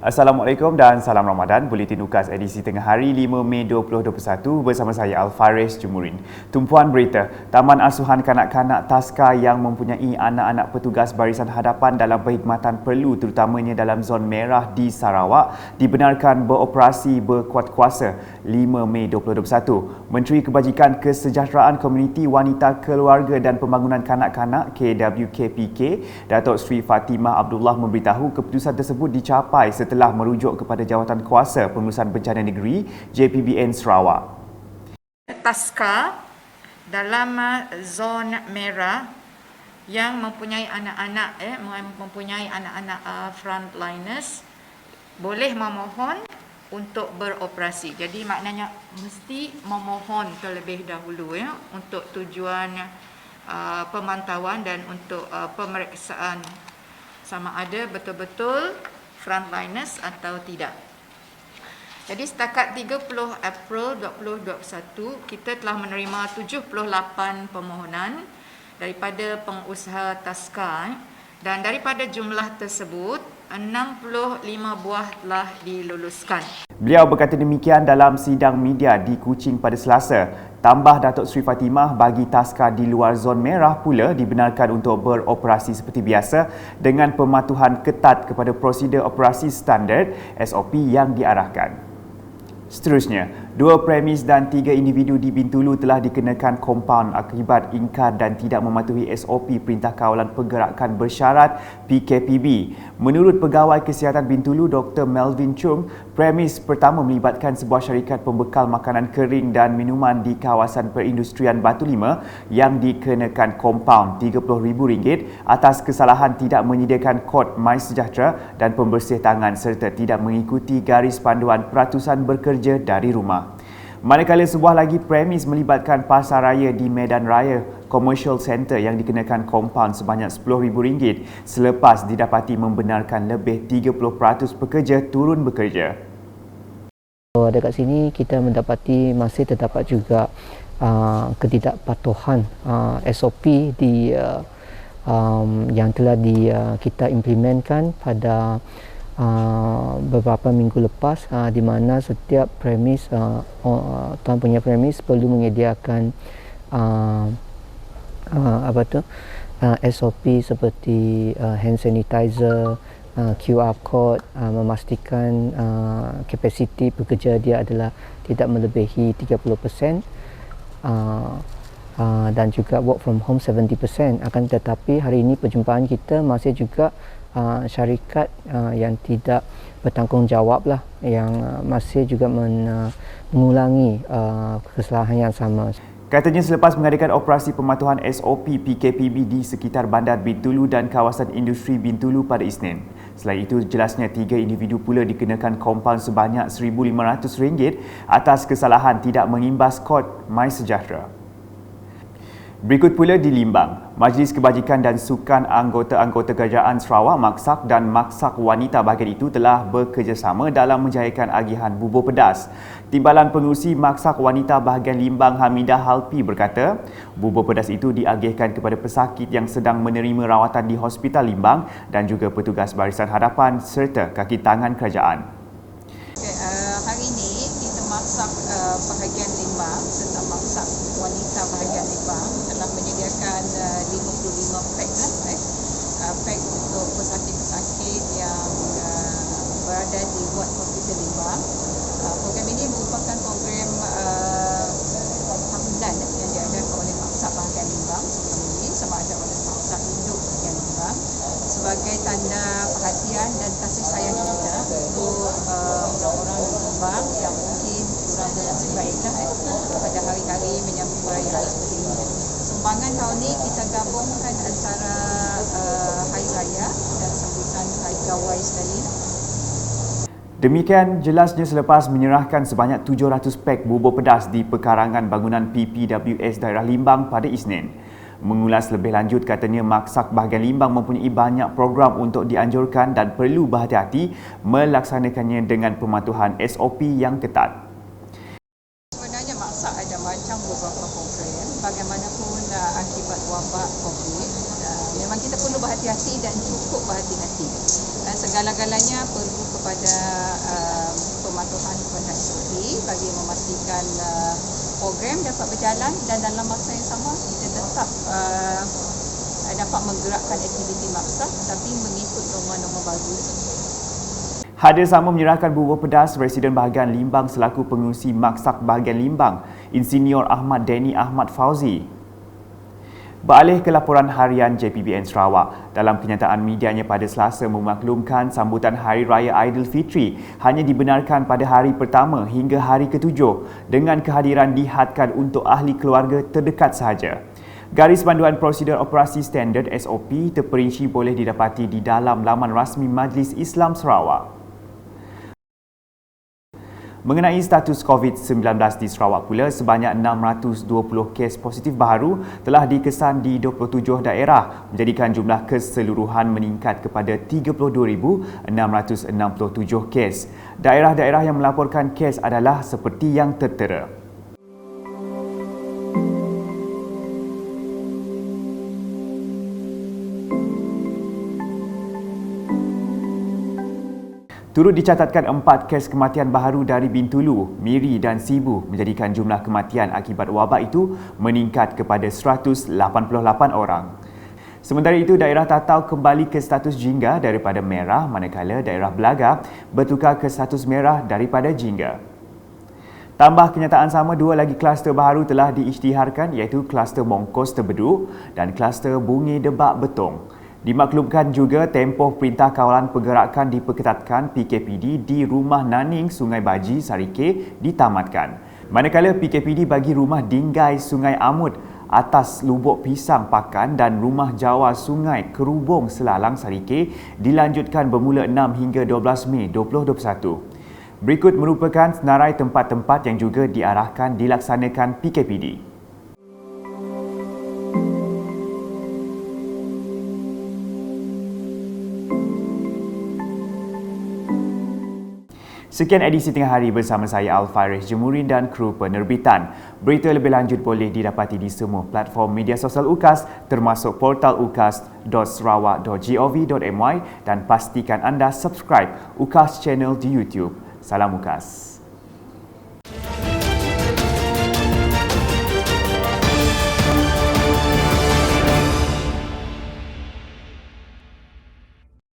Assalamualaikum dan salam Ramadan. Buletin UKAS edisi tengah hari 5 Mei 2021 bersama saya Al-Faris Jumurin. Tumpuan berita, Taman Asuhan Kanak-Kanak Taska yang mempunyai anak-anak petugas barisan hadapan dalam perkhidmatan perlu terutamanya dalam zon merah di Sarawak dibenarkan beroperasi berkuat kuasa 5 Mei 2021. Menteri Kebajikan Kesejahteraan Komuniti Wanita Keluarga dan Pembangunan Kanak-Kanak KWKPK, Datuk Seri Fatimah Abdullah memberitahu keputusan tersebut dicapai setelah merujuk kepada Jawatan Kuasa Pengurusan Bencana Negeri JPBN Sarawak. Taska dalam zon merah yang mempunyai anak-anak frontliners boleh memohon untuk beroperasi. Jadi maknanya mesti memohon terlebih dahulu untuk tujuan pemantauan dan untuk pemeriksaan sama ada betul-betul frontliners atau tidak. Jadi setakat 30 April 2021 kita telah menerima 78 permohonan daripada pengusaha Taska dan daripada jumlah tersebut 65 buah telah diluluskan. Beliau berkata demikian dalam sidang media di Kuching pada Selasa. Tambah Datuk Seri Fatimah, bagi Taska di luar zon merah pula dibenarkan untuk beroperasi seperti biasa dengan pematuhan ketat kepada prosedur operasi standard SOP yang diarahkan. Seterusnya, 2 premis dan 3 individu di Bintulu telah dikenakan kompaun akibat ingkar dan tidak mematuhi SOP Perintah Kawalan Pergerakan Bersyarat PKPB. Menurut Pegawai Kesihatan Bintulu Dr. Melvin Chung, premis pertama melibatkan sebuah syarikat pembekal makanan kering dan minuman di kawasan perindustrian Batu Lima yang dikenakan kompaun RM30,000 atas kesalahan tidak menyediakan kod MySejahtera dan pembersih tangan serta tidak mengikuti garis panduan peratusan bekerja dari rumah. Manakala sebuah lagi premis melibatkan pasar raya di Medan Raya Commercial Centre yang dikenakan kompaun sebanyak RM10,000 selepas didapati membenarkan lebih 30% pekerja turun bekerja. Dekat sini kita mendapati masih terdapat juga ketidakpatuhan SOP yang telah kita implementkan pada beberapa minggu lepas, di mana setiap premis tuan punya premis perlu menyediakan SOP seperti hand sanitizer, QR code, memastikan kapasiti pekerja dia adalah tidak melebihi 30%, dan juga work from home 70%. Akan tetapi hari ini perjumpaan kita masih juga syarikat yang tidak bertanggungjawab lah, yang masih juga mengulangi kesalahan yang sama. Katanya selepas mengadakan operasi pematuhan SOP PKPB di sekitar bandar Bintulu dan kawasan industri Bintulu pada Isnin. Selain itu, jelasnya 3 individu pula dikenakan kompaun sebanyak RM1,500 atas kesalahan tidak mengimbas kod MySejahtera. Berikut pula di Limbang, Majlis Kebajikan dan Sukan anggota-anggota Kerajaan Sarawak Maksak dan Maksak Wanita bahagian itu telah bekerjasama dalam menjayakan agihan bubur pedas. Timbalan Pengurusi Maksak Wanita bahagian Limbang Hamidah Halpi berkata, bubur pedas itu diagihkan kepada pesakit yang sedang menerima rawatan di Hospital Limbang dan juga petugas barisan hadapan serta kaki tangan kerajaan. Hari ini kita Maksak bahagian Limbang serta Maksak Wanita bahagian Limbang telah menyediakan 55 pack untuk pesakit-pesakit yang berada di ward Hospital Limbang. Program ini merupakan program tahunan yang diadakan oleh Maksak bahagian Limbang sebelum ini, sama ada oleh Maksak Induk bahagian Limbang, sebagai tanda perhatian dan kasih sayang kita untuk orang-orang Limbang yang mungkin kurang berlaku baiklah pada hari-hari menyambut perayaan seperti ini. Sumbangan tahun ini kita gabungkan antara Hari Raya dan sambutan Hari Gawai sekali. Demikian jelasnya selepas menyerahkan sebanyak 700 pek bubur pedas di pekarangan bangunan PPWS daerah Limbang pada Isnin. Mengulas lebih lanjut, katanya Maksak bahagian Limbang mempunyai banyak program untuk dianjurkan dan perlu berhati-hati melaksanakannya dengan pematuhan SOP yang ketat. Sebenarnya Maksak ada macam beberapa program. Bagaimanapun akibat wabak COVID, memang kita perlu berhati-hati dan cukup berhati-hati. dan segala-galanya perlu kepada pematuhan kepada SOP bagi memastikan program dapat berjalan dan dalam masa yang sama kita tetap dapat menggerakkan aktiviti maksa tetapi mengikut norma-norma baru. Hadir sama menyerahkan bubur pedas Residen Bahagian Limbang selaku pengurusi Maksak Bahagian Limbang, Insinyur Ahmad Deni Ahmad Fauzi. Beralih ke laporan harian JPBN Sarawak, dalam kenyataan medianya pada Selasa memaklumkan sambutan Hari Raya Aidilfitri hanya dibenarkan pada hari pertama hingga hari ketujuh dengan kehadiran dihadkan untuk ahli keluarga terdekat sahaja. Garis panduan prosedur operasi standard SOP terperinci boleh didapati di dalam laman rasmi Majlis Islam Sarawak. Mengenai status COVID-19 di Sarawak pula, sebanyak 620 kes positif baru telah dikesan di 27 daerah, menjadikan jumlah keseluruhan meningkat kepada 32,667 kes. Daerah-daerah yang melaporkan kes adalah seperti yang tertera. Turut dicatatkan 4 kes kematian baharu dari Bintulu, Miri dan Sibu, menjadikan jumlah kematian akibat wabak itu meningkat kepada 188 orang. Sementara itu, daerah Tatau kembali ke status jingga daripada merah, manakala daerah Belaga bertukar ke status merah daripada jingga. Tambah kenyataan sama, 2 lagi kluster baharu telah diisytiharkan, iaitu kluster Mongkos Terbedu dan kluster Bungi Debak Betong. Dimaklumkan juga tempoh Perintah Kawalan Pergerakan diperketatkan PKPD di Rumah Naning Sungai Baji, Sarike ditamatkan. Manakala PKPD bagi Rumah Dinggai Sungai Amut, Atas Lubuk Pisang Pakan dan Rumah Jawa Sungai Kerubung Selalang, Sarike dilanjutkan bermula 6 hingga 12 Mei 2021. Berikut merupakan senarai tempat-tempat yang juga diarahkan dilaksanakan PKPD. Sekian edisi Tengah Hari bersama saya Al-Faris Jemurin dan kru penerbitan. Berita lebih lanjut boleh didapati di semua platform media sosial UKAS termasuk portal ukas.sarawak.gov.my dan pastikan anda subscribe UKAS channel di YouTube. Salam UKAS.